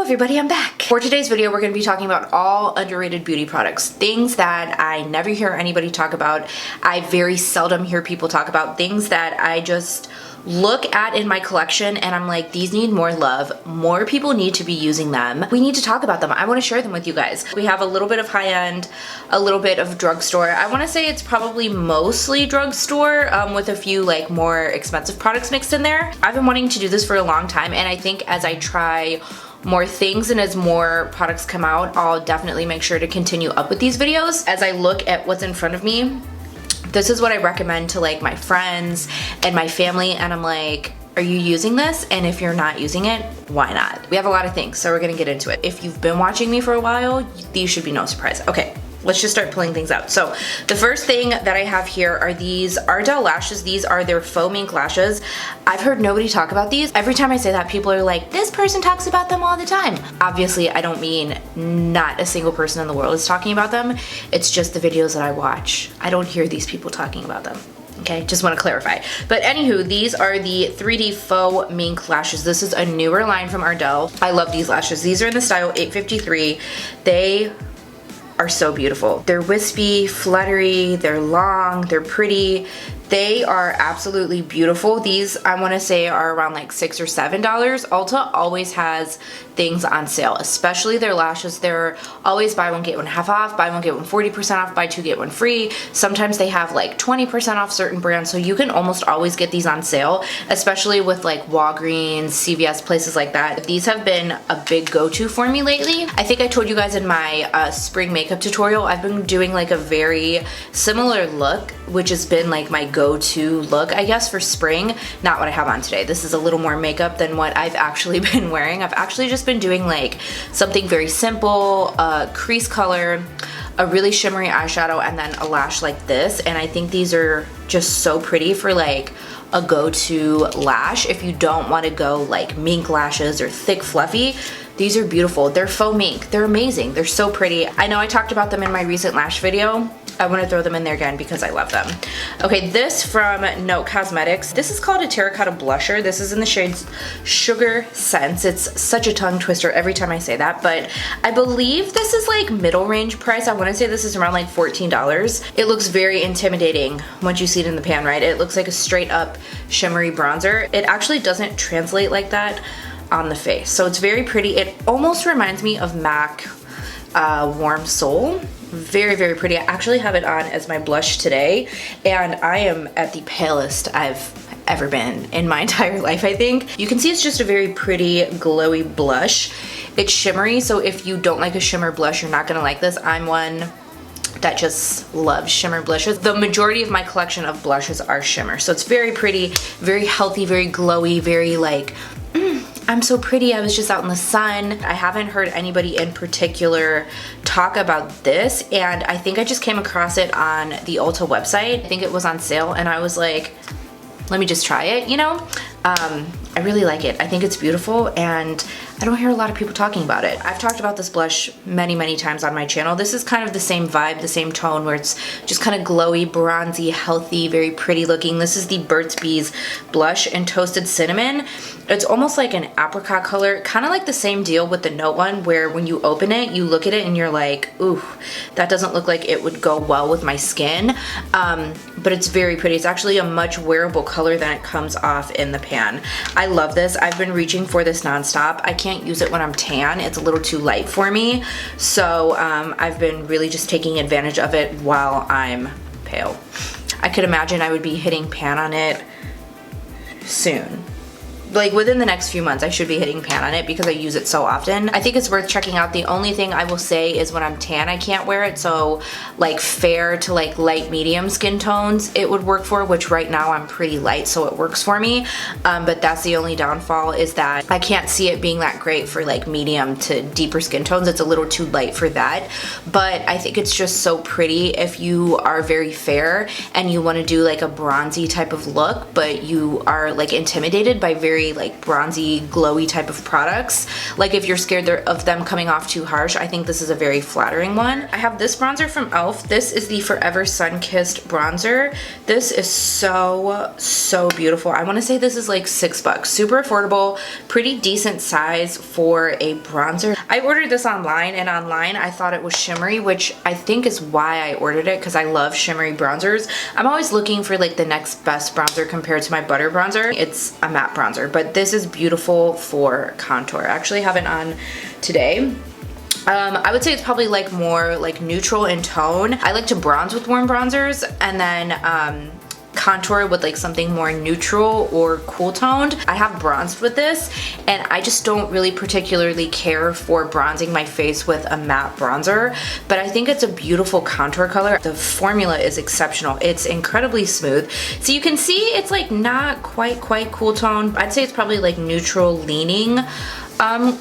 everybody, I'm back. For today's video, we're going to be talking about all underrated beauty products. Things that I never hear anybody talk about. I very seldom hear people talk about. Things that I just look at in my collection and I'm like, these need more love. More people need to be using them. We need to talk about them. I want to share them with you guys. We have a little bit of high-end, a little bit of drugstore. I want to say it's probably mostly drugstore with a few like more expensive products mixed in there. I've been wanting to do this for a long time, and I think as I try more things and as more products come out, I'll definitely make sure to continue up with these videos. As I look at what's in front of me, this is what I recommend to like my friends and my family, and I'm like, are you using this? And if you're not using it, why not? We have a lot of things, so we're gonna get into it. If you've been watching me for a while, these should be no surprise. Okay, let's just start pulling things out. So the first thing that I have here are these Ardell lashes. These are their Faux Mink lashes. I've heard nobody talk about these. Every time I say that, people are like, this person talks about them all the time. Obviously, I don't mean not a single person in the world is talking about them. It's just the videos that I watch. I don't hear these people talking about them. Okay, just want to clarify. But anywho, these are the 3D Faux Mink lashes. This is a newer line from Ardell. I love these lashes. These are in the style 853. They are so beautiful. They're wispy, fluttery, they're long, they're pretty. They are absolutely beautiful. These, I want to say, are around like $6 or $7. Ulta always has things on sale, especially their lashes. They're always buy one get one half off, buy one get one 40% off, buy two get one free. Sometimes they have like 20% off certain brands, so you can almost always get these on sale, especially with like Walgreens, CVS, places like that. These have been a big go-to for me lately. I think I told you guys in my spring makeup tutorial, I've been doing like a very similar look, which has been like my go-to look, I guess, for spring. Not what I have on today. This is a little more makeup than what I've actually been wearing. I've actually just been doing like something very simple, crease color, a really shimmery eyeshadow, and then a lash like this. And I think these are just so pretty for like a go-to lash. If you don't want to go like mink lashes or thick fluffy, these are beautiful. They're faux mink. They're amazing. They're so pretty. I know I talked about them in my recent lash video. I want to throw them in there again because I love them. Okay, this from Note Cosmetics. This is called a Terracotta blusher. This is in the shades Sugar Sense. It's such a tongue twister every time I say that, but I believe this is like middle range price. I want to say this is around like $14. It looks very intimidating once you see it in the pan, right? It looks like a straight up shimmery bronzer. It actually doesn't translate like that on the face, so it's very pretty. It almost reminds me of MAC Warm Soul. Very, very pretty. I actually have it on as my blush today, and I am at the palest I've ever been in my entire life, I think. You can see it's just a very pretty, glowy blush. It's shimmery, so if you don't like a shimmer blush, you're not gonna like this. I'm one that just loves shimmer blushes. The majority of my collection of blushes are shimmer, so it's very pretty, very healthy, very glowy, very like, I'm so pretty, I was just out in the sun. I haven't heard anybody in particular talk about this, and I think I just came across it on the Ulta website. I think it was on sale, and I was like, let me just try it, you know? I really like it. I think it's beautiful, and I don't hear a lot of people talking about it. I've talked about this blush many, many times on my channel. This is kind of the same vibe, the same tone, where it's just kind of glowy, bronzy, healthy, very pretty looking. This is the Burts Bees blush in Toasted Cinnamon. It's almost like an apricot color, kind of like the same deal with the Note one, where when you open it, you look at it and you're like, ooh, that doesn't look like it would go well with my skin. But it's very pretty. It's actually a much wearable color than it comes off in the pan. I love this. I've been reaching for this nonstop. I can't use it when I'm tan. It's a little too light for me. So I've been really just taking advantage of it while I'm pale. I could imagine I would be hitting pan on it soon. Like within the next few months, I should be hitting pan on it because I use it so often. I think it's worth checking out. The only thing I will say is when I'm tan, I can't wear it. So like fair to like light medium skin tones, it would work for, which right now I'm pretty light, so it works for me. But that's the only downfall, is that I can't see it being that great for like medium to deeper skin tones. It's a little too light for that. But I think it's just so pretty if you are very fair and you want to do like a bronzy type of look, but you are like intimidated by very very like bronzy, glowy type of products. Like if you're scared of them coming off too harsh, I think this is a very flattering one. I have this bronzer from e.l.f. This is the Forever Sunkissed bronzer. This is so beautiful. I want to say this is like $6. Super affordable, pretty decent size for a bronzer. I ordered this online, and online I thought it was shimmery, which I think is why I ordered it, because I love shimmery bronzers. I'm always looking for like the next best bronzer compared to my butter bronzer. It's a matte bronzer, but this is beautiful for contour. I actually have it on today. I would say it's probably like more like neutral in tone. I like to bronze with warm bronzers and then contour with like something more neutral or cool toned. I have bronzed with this, and I just don't really particularly care for bronzing my face with a matte bronzer, but I think it's a beautiful contour color. The formula is exceptional. It's incredibly smooth. So you can see it's like not quite cool tone. I'd say it's probably like neutral leaning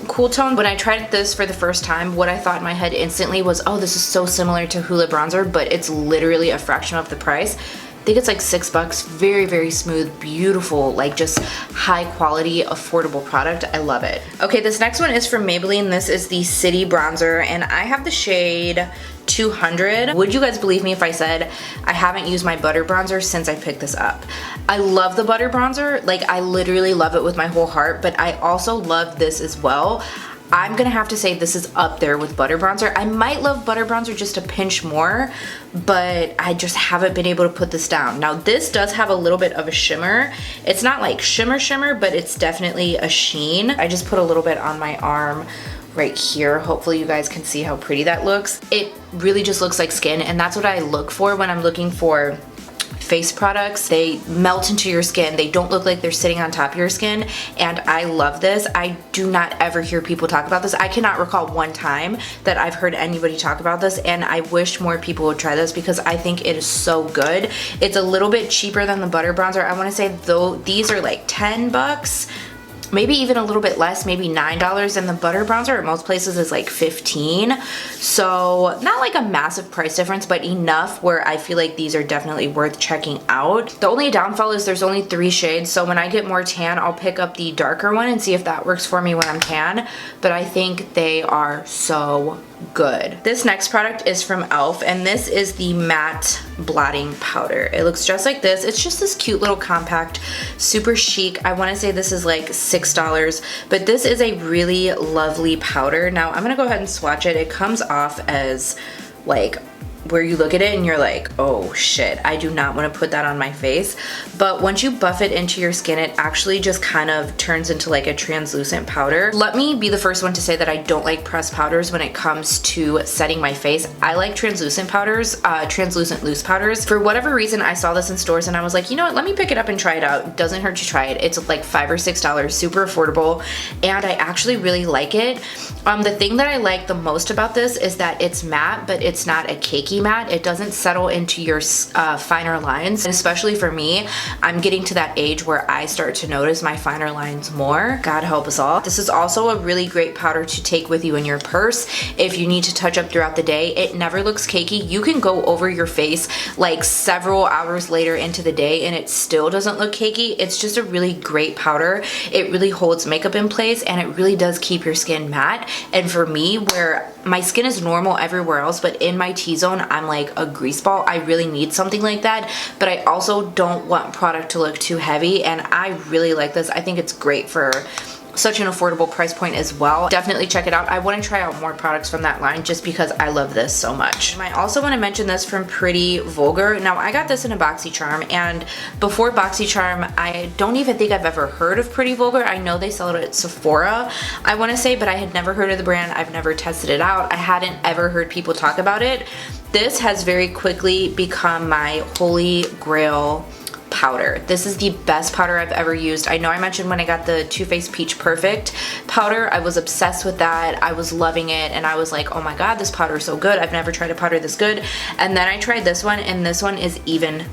cool tone. When I tried this for the first time, what I thought in my head instantly was, oh, this is so similar to Hoola bronzer, but it's literally a fraction of the price. I think it's like $6. Very smooth, beautiful, like just high quality, affordable product. I love it. Okay, this next one is from Maybelline. This is the City bronzer, and I have the shade 200. Would you guys believe me if I said I haven't used my butter bronzer since I picked this up? I love the butter bronzer. Like, I literally love it with my whole heart, but I also love this as well. I'm gonna have to say this is up there with butter bronzer. I might love butter bronzer just a pinch more, but I just haven't been able to put this down. Now this does have a little bit of a shimmer. It's not like shimmer, but it's definitely a sheen. I just put a little bit on my arm right here. Hopefully you guys can see how pretty that looks. It really just looks like skin, and that's what I look for when I'm looking for face products. They melt into your skin. They don't look like they're sitting on top of your skin, and I love this. I do not ever hear people talk about this. I cannot recall one time that I've heard anybody talk about this, and I wish more people would try this because I think it is so good. It's a little bit cheaper than the butter bronzer. I want to say though these are like $10, maybe even a little bit less, maybe $9, and the butter bronzer at most places is like $15. So not like a massive price difference, but enough where I feel like these are definitely worth checking out. The only downfall is there's only 3 shades, so when I get more tan, I'll pick up the darker one and see if that works for me when I'm tan, but I think they are so good. This next product is from e.l.f. and this is the matte blotting powder. It looks just like this. It's just this cute little compact, super chic. I want to say this is like $6, but this is a really lovely powder. Now I'm gonna go ahead and swatch it. It comes off as like where you look at it and you're like, oh shit, I do not want to put that on my face. But once you buff it into your skin, it actually just kind of turns into like a translucent powder. Let me be the first one to say that I don't like pressed powders when it comes to setting my face. I like translucent powders, translucent loose powders. For whatever reason, I saw this in stores and I was like, you know what, let me pick it up and try it out. Doesn't hurt to try it. It's like $5 or $6, super affordable, and I actually really like it. The thing that I like the most about this is that it's matte, but it's not a cakey matte. It doesn't settle into your finer lines, and especially for me, I'm getting to that age where I start to notice my finer lines more. God help us all. This is also a really great powder to take with you in your purse if you need to touch up throughout the day. It never looks cakey. You can go over your face like several hours later into the day and it still doesn't look cakey. It's just a really great powder. It really holds makeup in place, and it really does keep your skin matte. And for me, where my skin is normal everywhere else, but in my T-zone, I'm like a grease ball. I really need something like that, but I also don't want product to look too heavy, and I really like this. I think it's great for such an affordable price point as well. Definitely check it out. I want to try out more products from that line just because I love this so much. I also want to mention this from Pretty Vulgar. Now I got this in a BoxyCharm, and before BoxyCharm, I don't even think I've ever heard of Pretty Vulgar. I know they sell it at Sephora, I want to say, but I had never heard of the brand. I've never tested it out. I hadn't ever heard people talk about it. This has very quickly become my holy grail powder. This is the best powder I've ever used. I know I mentioned when I got the Too Faced Peach Perfect powder, I was obsessed with that. I was loving it, and I was like, oh my god, this powder is so good. I've never tried a powder this good. And then I tried this one, and this one is even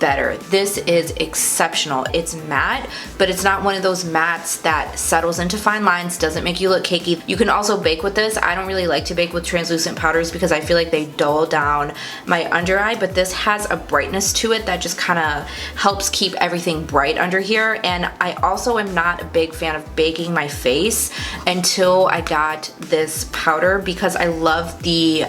better. This is exceptional. It's matte, but it's not one of those mattes that settles into fine lines, doesn't make you look cakey. You can also bake with this. I don't really like to bake with translucent powders because I feel like they dull down my under eye, but this has a brightness to it that just kind of helps keep everything bright under here. And I also am not a big fan of baking my face until I got this powder because I love the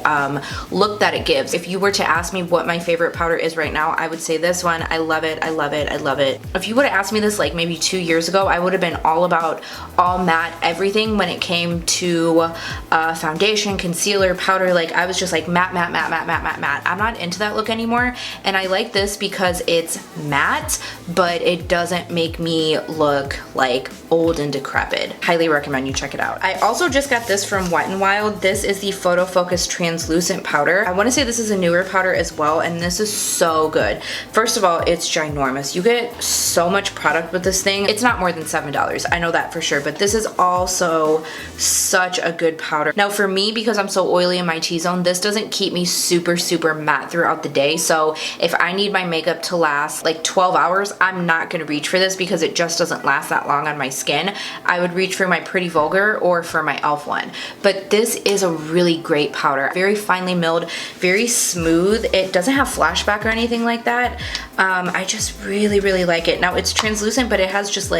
look that it gives. If you were to ask me what my favorite powder is right now, I would say this one. I love it, I love it, I love it. If you would have asked me this like maybe 2 years ago, I would have been all about all matte everything when it came to foundation, concealer, powder. Like I was just like matte, matte, matte, matte, matte, matte, matte. I'm not into that look anymore, and I like this because it's matte, but it doesn't make me look like old and decrepit. Highly recommend you check it out. I also just got this from Wet n Wild. This is the Photofocus translucent powder. I want to say this is a newer powder as well, and this is so good. First of all, it's ginormous. You get so much product with this thing. It's not more than $7. I know that for sure, but this is also such a good powder. Now for me, because I'm so oily in my T-zone, this doesn't keep me super, super matte throughout the day. So if I need my makeup to last like 12 hours, I'm not gonna reach for this because it just doesn't last that long on my skin. I would reach for my Pretty Vulgar or for my e.l.f. one. But this is a really great powder. Very finely milled, very smooth. It doesn't have flashback or anything like that. I just really, really like it. Now it's translucent, but it has just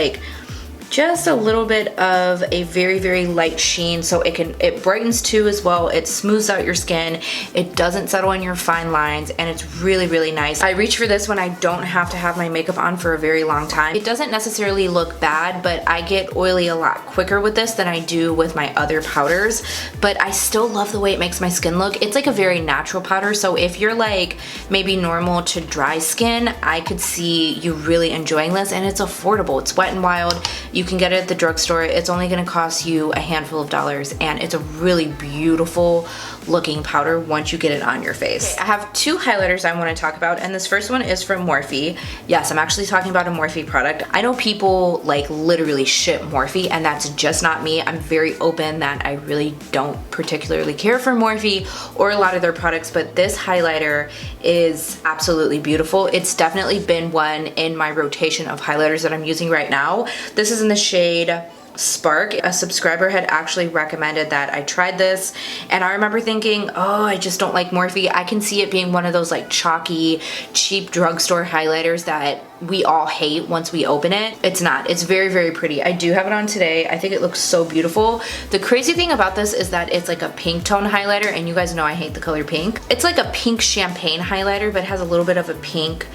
a little bit of a very, very light sheen, so it brightens too as well. It smooths out your skin. It doesn't settle in your fine lines, and it's really, really nice. I reach for this when I don't have to have my makeup on for a very long time. It doesn't necessarily look bad, but I get oily a lot quicker with this than I do with my other powders, but I still love the way it makes my skin look. It's like a very natural powder, so if you're like maybe normal to dry skin, I could see you really enjoying this, and it's affordable. It's Wet n Wild. You can get it at the drugstore. It's only gonna cost you a handful of dollars, and it's a really beautiful looking powder once you get it on your face. Okay, I have two highlighters I wanna talk about, and this first one is from Morphe. Yes, I'm actually talking about a Morphe product. I know people like literally ship Morphe, and that's just not me. I'm very open that I really don't particularly care for Morphe or a lot of their products, but this highlighter is absolutely beautiful. It's definitely been one in my rotation of highlighters that I'm using right now. This is in the shade Spark. A subscriber had actually recommended that I tried this, and I remember thinking, oh, I just don't like Morphe. I can see it being one of those like chalky, cheap drugstore highlighters that we all hate once we open it. It's not. It's very, very pretty. I do have it on today. I think it looks so beautiful. The crazy thing about this is that it's like a pink tone highlighter, and you guys know I hate the color pink. It's like a pink champagne highlighter, but has a little bit of a pink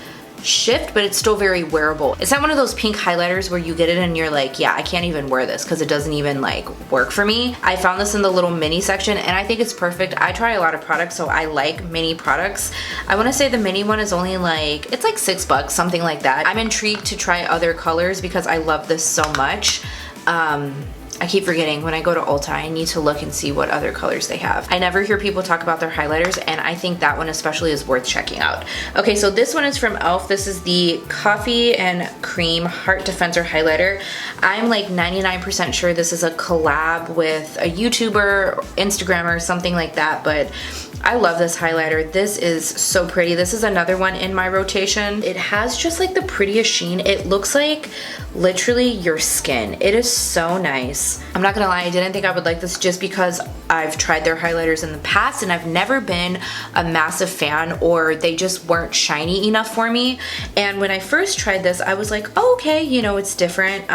shift, but it's still very wearable. It's not one of those pink highlighters where you get it and you're like, yeah, I can't even wear this because it doesn't even like work for me. I found this in the little mini section, and I think it's perfect. I try a lot of products, so I like mini products. I want to say the mini one is only like, it's like $6, something like that. I'm intrigued to try other colors because I love this so much. I keep forgetting when I go to Ulta, I need to look and see what other colors they have. I never hear people talk about their highlighters, and I think that one especially is worth checking out. Okay, so this one is from e.l.f. This is the Coffee and Cream Heart Defensor Highlighter. I'm like 99% sure this is a collab with a YouTuber, Instagrammer, something like that, but I love this highlighter. This is so pretty. This is another one in my rotation. It has just like the prettiest sheen. It looks like literally your skin. It is so nice. I'm not gonna lie, I didn't think I would like this just because I've tried their highlighters in the past and I've never been a massive fan, or they just weren't shiny enough for me. And when I first tried this, I was like, oh, okay, you know, it's different.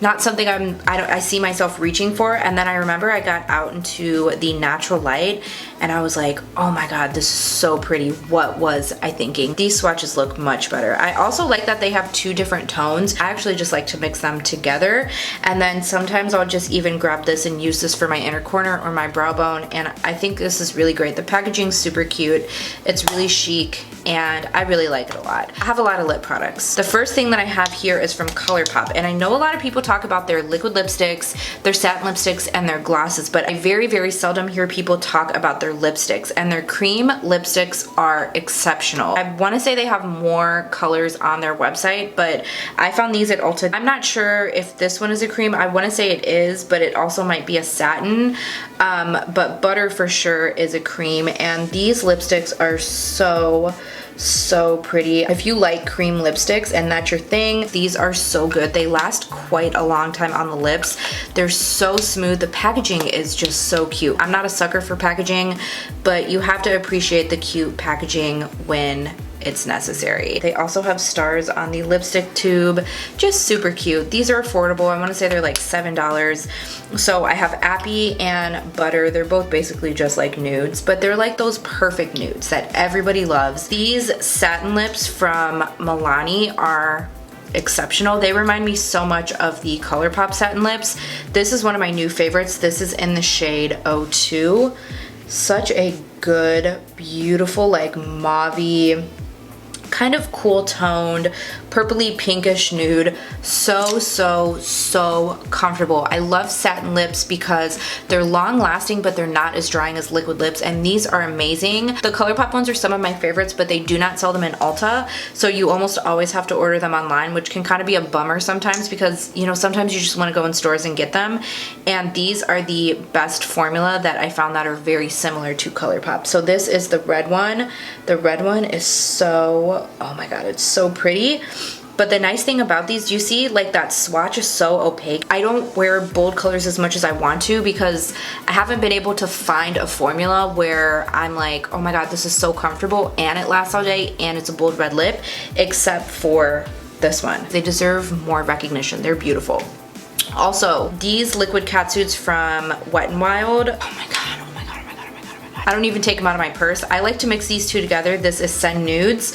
Not something I see myself reaching for. And then I remember I got out into the natural light and I was like, oh my god, this is so pretty. What was I thinking? These swatches look much better. I also like that they have two different tones. I actually just like to mix them together, and then sometimes I'll just even grab this and use this for my inner corner or my brow bone, and I think this is really great. The packaging's super cute. It's really chic, and I really like it a lot. I have a lot of lip products. The first thing that I have here is from ColourPop, and I know a lot of people talk about their liquid lipsticks, their satin lipsticks, and their glosses, but I very, very seldom hear people talk about their lipsticks, and their cream lipsticks are exceptional. I want to say they have more colors on their website, but I found these at Ulta. I'm not sure if this one is a cream. I want to say it is, but it also might be a satin, but Butter for sure is a cream, and these lipsticks are so So pretty. If you like cream lipsticks and that's your thing, these are so good. They last quite a long time on the lips. They're so smooth. The packaging is just so cute. I'm not a sucker for packaging, but you have to appreciate the cute packaging when it's necessary. They also have stars on the lipstick tube, just super cute. These are affordable. I want to say they're like $7. So I have Appy and Butter. They're both basically just like nudes, but they're like those perfect nudes that everybody loves. These satin lips from Milani are exceptional. They remind me so much of the ColourPop satin lips. This is one of my new favorites. This is in the shade 02. Such a good, beautiful, like mauve-y, kind of cool toned, purpley pinkish nude. So comfortable. I love satin lips because they're long lasting, but they're not as drying as liquid lips, and these are amazing. The ColourPop ones are some of my favorites, but they do not sell them in Ulta, so you almost always have to order them online, which can kind of be a bummer sometimes because, you know, sometimes you just want to go in stores and get them, and these are the best formula that I found that are very similar to ColourPop. So this is the red one. The red one is so, oh my god, it's so pretty. But the nice thing about these, you see like that swatch is so opaque. I don't wear bold colors as much as I want to because I haven't been able to find a formula where I'm like, oh my god, this is so comfortable and it lasts all day and it's a bold red lip, except for this one. They deserve more recognition. They're beautiful. Also, these liquid catsuits from Wet n Wild. Oh my god, oh my god, oh my god, oh my god, oh my god. I don't even take them out of my purse. I like to mix these two together. This is Send Nudes.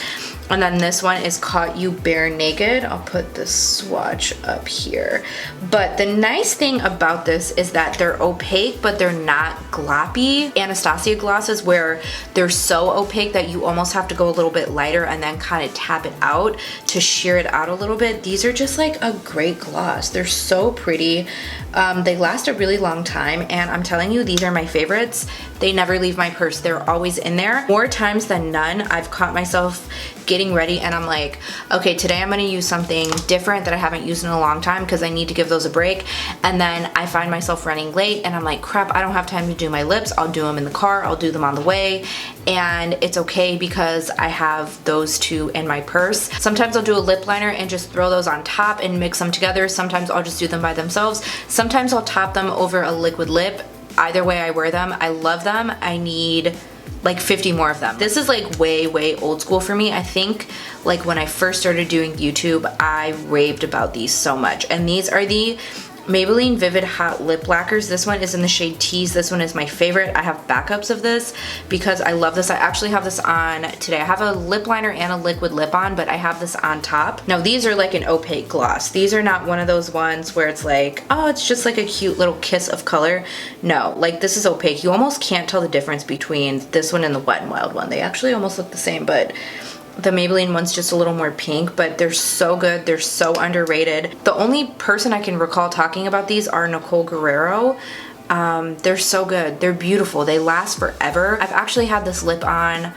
And then this one is Caught You Bare Naked. I'll put the swatch up here. But the nice thing about this is that they're opaque, but they're not gloppy. Anastasia glosses where they're so opaque that you almost have to go a little bit lighter and then kind of tap it out to sheer it out a little bit. These are just like a great gloss. They're so pretty. They last a really long time, and I'm telling you, these are my favorites. They never leave my purse. They're always in there. More times than none, I've caught myself getting ready and I'm like, okay, today I'm gonna use something different that I haven't used in a long time because I need to give those a break. And then I find myself running late and I'm like, crap, I don't have time to do my lips. I'll do them in the car. I'll do them on the way. And it's okay because I have those two in my purse. Sometimes I'll do a lip liner and just throw those on top and mix them together. Sometimes I'll just do them by themselves. Sometimes I'll top them over a liquid lip. Either way I wear them. I love them. I need like 50 more of them. This is like way old school for me. I think like when I first started doing YouTube, I raved about these so much. And these are the Maybelline Vivid Hot Lip Lacquers. This one is in the shade Tease. This one is my favorite. I have backups of this because I love this. I actually have this on today. I have a lip liner and a liquid lip on, but I have this on top. Now these are like an opaque gloss. These are not one of those ones where it's like, oh, it's just like a cute little kiss of color. No, like this is opaque. You almost can't tell the difference between this one and the Wet n Wild one. They actually almost look the same, but the Maybelline one's just a little more pink, but they're so good. They're so underrated. The only person I can recall talking about these are Nicole Guerrero. They're so good. They're beautiful. They last forever. I've actually had this lip on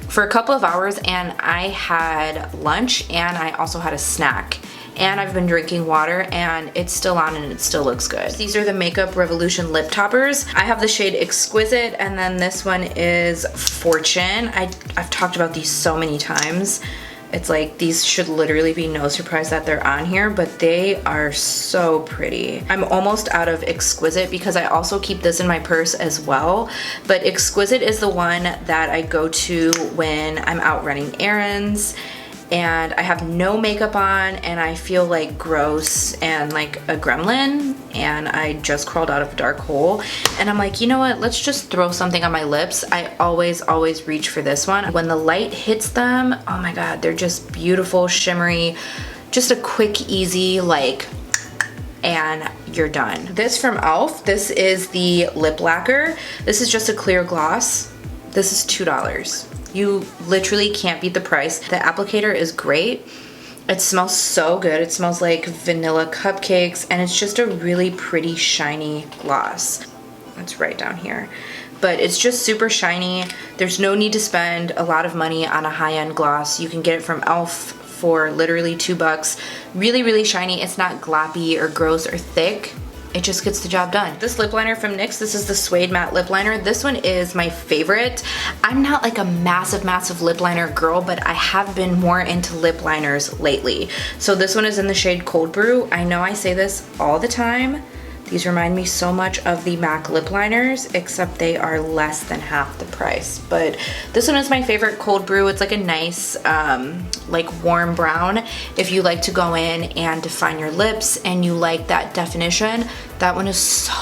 for a couple of hours and I had lunch and I also had a snack. And I've been drinking water and it's still on and it still looks good. These are the Makeup Revolution lip toppers. I have the shade Exquisite and then this one is Fortune. I've talked about these so many times. It's like these should literally be no surprise that they're on here, but they are so pretty. I'm almost out of Exquisite because I also keep this in my purse as well. But Exquisite is the one that I go to when I'm out running errands and I have no makeup on and I feel like gross and like a gremlin and I just crawled out of a dark hole and I'm like, you know what, let's just throw something on my lips. I always reach for this one. When the light hits them, oh my god, they're just beautiful, shimmery, just a quick, easy like, and you're done. This from e.l.f, this is the lip lacquer. This is just a clear gloss. This is $2. You literally can't beat the price. The applicator is great. It smells so good. It smells like vanilla cupcakes and it's just a really pretty shiny gloss. It's right down here. But it's just super shiny. There's no need to spend a lot of money on a high-end gloss. You can get it from e.l.f. for literally $2. Really shiny. It's not gloppy or gross or thick. it just gets the job done. This lip liner from NYX, this is the Suede Matte Lip Liner. This one is my favorite. I'm not like a massive lip liner girl, but I have been more into lip liners lately. So this one is in the shade Cold Brew. I know I say this all the time. These remind me so much of the MAC lip liners, except they are less than half the price. But this one is my favorite, Cold Brew. It's like a nice, like warm brown. If you like to go in and define your lips and you like that definition, that one is so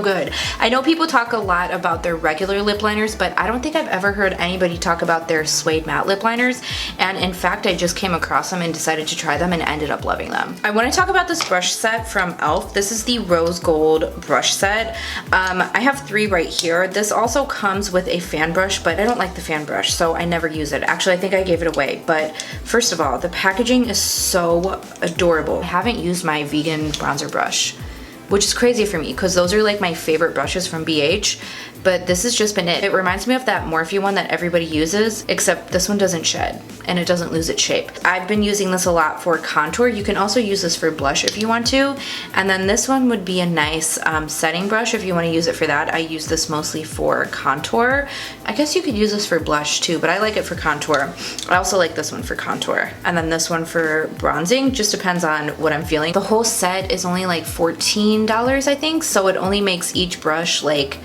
good. I know people talk a lot about their regular lip liners, but I don't think I've ever heard anybody talk about their Suede Matte lip liners. And in fact, I just came across them and decided to try them and ended up loving them. I want to talk about this brush set from e.l.f. This is the Rose Gold brush set. I have 3 right here. This also comes with a fan brush, but I don't like the fan brush, so I never use it. Actually, I think I gave it away. But first of all, the packaging is so adorable. I haven't used my vegan bronzer brush, which is crazy for me because those are like my favorite brushes from BH, but this has just been it. It reminds me of that Morphe one that everybody uses, except this one doesn't shed and it doesn't lose its shape. I've been using this a lot for contour. You can also use this for blush if you want to. And then this one would be a nice setting brush if you want to use it for that. I use this mostly for contour. I guess you could use this for blush too, but I like it for contour. I also like this one for contour. And then this one for bronzing, just depends on what I'm feeling. The whole set is only like $14, I think, so it only makes each brush like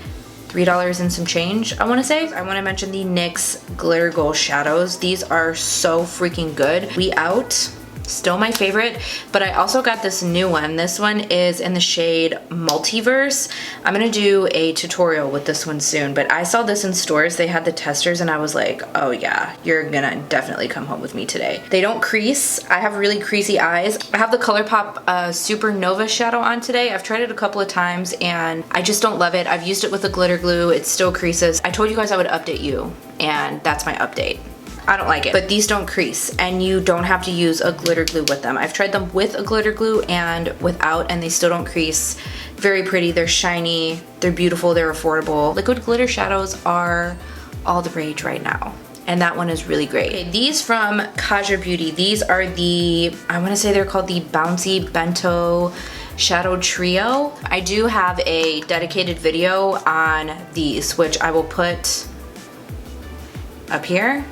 $3 and some change, I want to say. I want to mention the NYX Glitter Gold Shadows. These are so freaking good. We Out, still my favorite, but I also got this new one. This one is in the shade Multiverse. I'm gonna do a tutorial with this one soon, but I saw this in stores. They had the testers and I was like, oh yeah, you're gonna definitely come home with me today. They don't crease. I have really creasy eyes. I have the ColourPop Supernova shadow on today. I've tried it a couple of times and I just don't love it. I've used it with a glitter glue. It still creases. I told you guys I would update you, and that's my update. I don't like it, but these don't crease and you don't have to use a glitter glue with them. I've tried them with a glitter glue and without, and they still don't crease. Very pretty, they're shiny, they're beautiful, they're affordable. Liquid glitter shadows are all the rage right now, and that one is really great. Okay, these from Kaja Beauty, these are the, I wanna say they're called the Bouncy Bento Shadow Trio. I do have a dedicated video on these, which I will put up here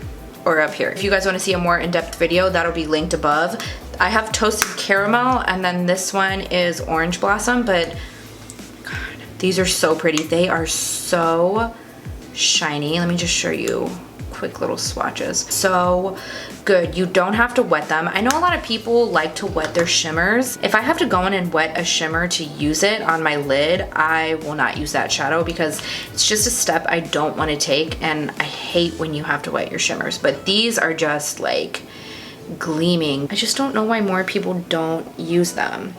or up here. If you guys want to see a more in-depth video, that'll be linked above. I have Toasted Caramel, and then this one is Orange Blossom, but God, these are so pretty. They are so shiny. Let me just show you quick little swatches. So good. You don't have to wet them. I know a lot of people like to wet their shimmers. If I have to go in and wet a shimmer to use it on my lid, I will not use that shadow because it's just a step I don't want to take, and I hate when you have to wet your shimmers. But these are just like gleaming. I just don't know why more people don't use them.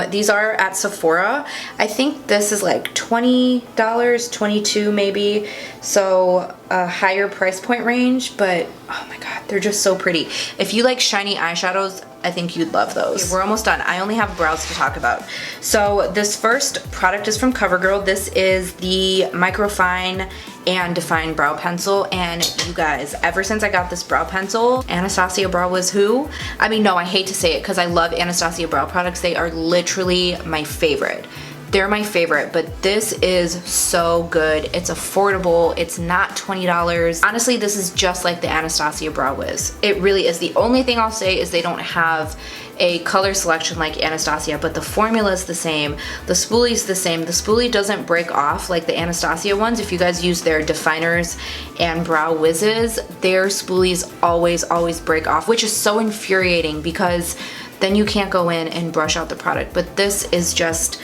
These are at Sephora. I think this is like $20, $22 maybe. So a higher price point range, but oh my God, they're just so pretty. If you like shiny eyeshadows, I think you'd love those. Okay, we're almost done. I only have brows to talk about. So this first product is from CoverGirl. This is the Microfine and Define Brow Pencil, and you guys, ever since I got this brow pencil, Anastasia Brow was who? I mean, no, I hate to say it because I love Anastasia Brow products. They are literally my favorite. They're my favorite, but this is so good. It's affordable. It's not $20. Honestly, this is just like the Anastasia Brow Wiz. It really is. The only thing I'll say is they don't have a color selection like Anastasia, but the formula is the same. The spoolie's the same. The spoolie doesn't break off like the Anastasia ones. If you guys use their definers and brow wizzes, their spoolies always break off, which is so infuriating because then you can't go in and brush out the product. But this is just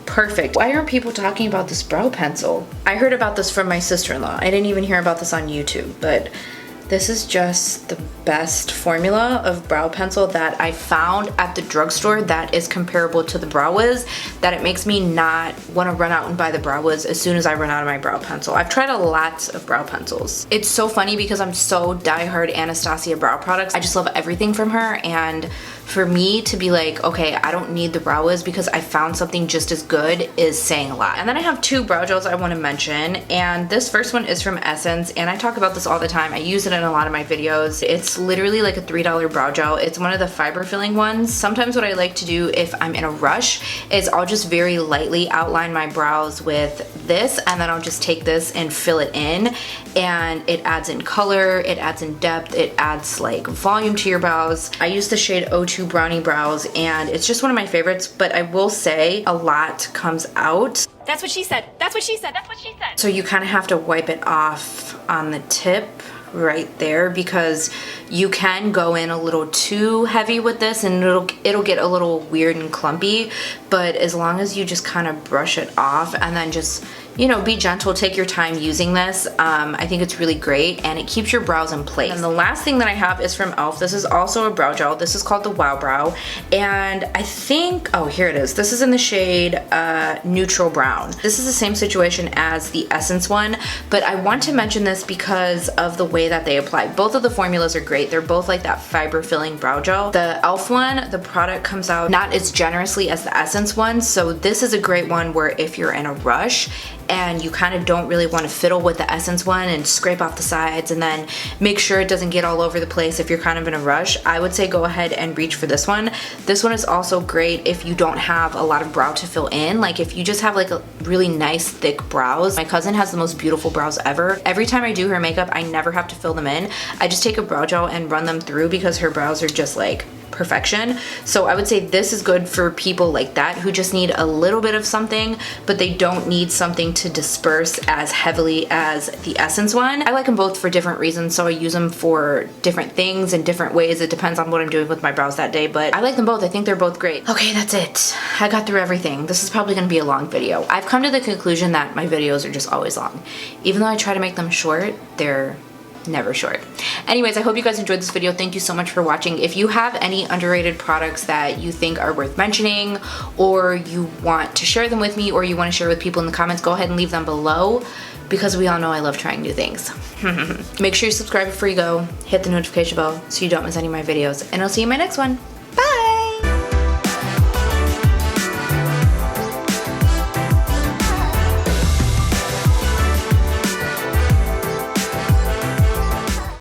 perfect. Why aren't people talking about this brow pencil? I heard about this from my sister-in-law. I didn't even hear about this on YouTube, but this is just the best formula of brow pencil that I found at the drugstore that is comparable to the Brow Wiz, that it makes me not want to run out and buy the Brow Wiz as soon as I run out of my brow pencil. I've tried a lot of brow pencils. It's so funny because I'm so diehard Anastasia brow products. I just love everything from her, and for me to be like, okay, I don't need the Brow Wiz because I found something just as good is saying a lot. And then I have two brow gels I want to mention, and this first one is from Essence, and I talk about this all the time. I use it in a lot of my videos. It's literally like a $3 brow gel. It's one of the fiber filling ones. Sometimes what I like to do if I'm in a rush is I'll just very lightly outline my brows with this, and then I'll just take this and fill it in, and it adds in color, it adds in depth, it adds like volume to your brows. I use the shade 02 Brownie Brows, and it's just one of my favorites, but I will say a lot comes out. That's what she said. That's what she said. That's what she said. So you kind of have to wipe it off on the tip right there, because you can go in a little too heavy with this and it'll get a little weird and clumpy, but as long as you just kind of brush it off and then just, you know, be gentle, take your time using this. I think it's really great and it keeps your brows in place. And the last thing that I have is from e.l.f. This is also a brow gel. This is called the Wow Brow, and I think, oh, here it is. This is in the shade Neutral Brown. This is the same situation as the Essence one, but I want to mention this because of the way that they apply. Both of the formulas are great. They're both like that fiber filling brow gel. The e.l.f. one, the product comes out not as generously as the Essence one, so this is a great one where if you're in a rush and you kind of don't really want to fiddle with the Essence one and scrape off the sides and then make sure it doesn't get all over the place if you're kind of in a rush, I would say go ahead and reach for this one. This one is also great if you don't have a lot of brow to fill in. Like if you just have like a really nice thick brows. My cousin has the most beautiful brows ever. Every time I do her makeup, I never have to fill them in. I just take a brow gel and run them through because her brows are just like perfection. So I would say this is good for people like that who just need a little bit of something, but they don't need something to disperse as heavily as the Essence one. I like them both for different reasons, so I use them for different things in different ways. It depends on what I'm doing with my brows that day, but I like them both. I think they're both great. Okay, that's it. I got through everything. This is probably gonna be a long video. I've come to the conclusion that my videos are just always long. Even though I try to make them short, they're never short. Anyways, I hope you guys enjoyed this video. Thank you so much for watching. If you have any underrated products that you think are worth mentioning, or you want to share them with me, or you want to share with people in the comments, go ahead and leave them below, because we all know I love trying new things. Make sure you subscribe before you go, hit the notification bell so you don't miss any of my videos, and I'll see you in my next one. Bye!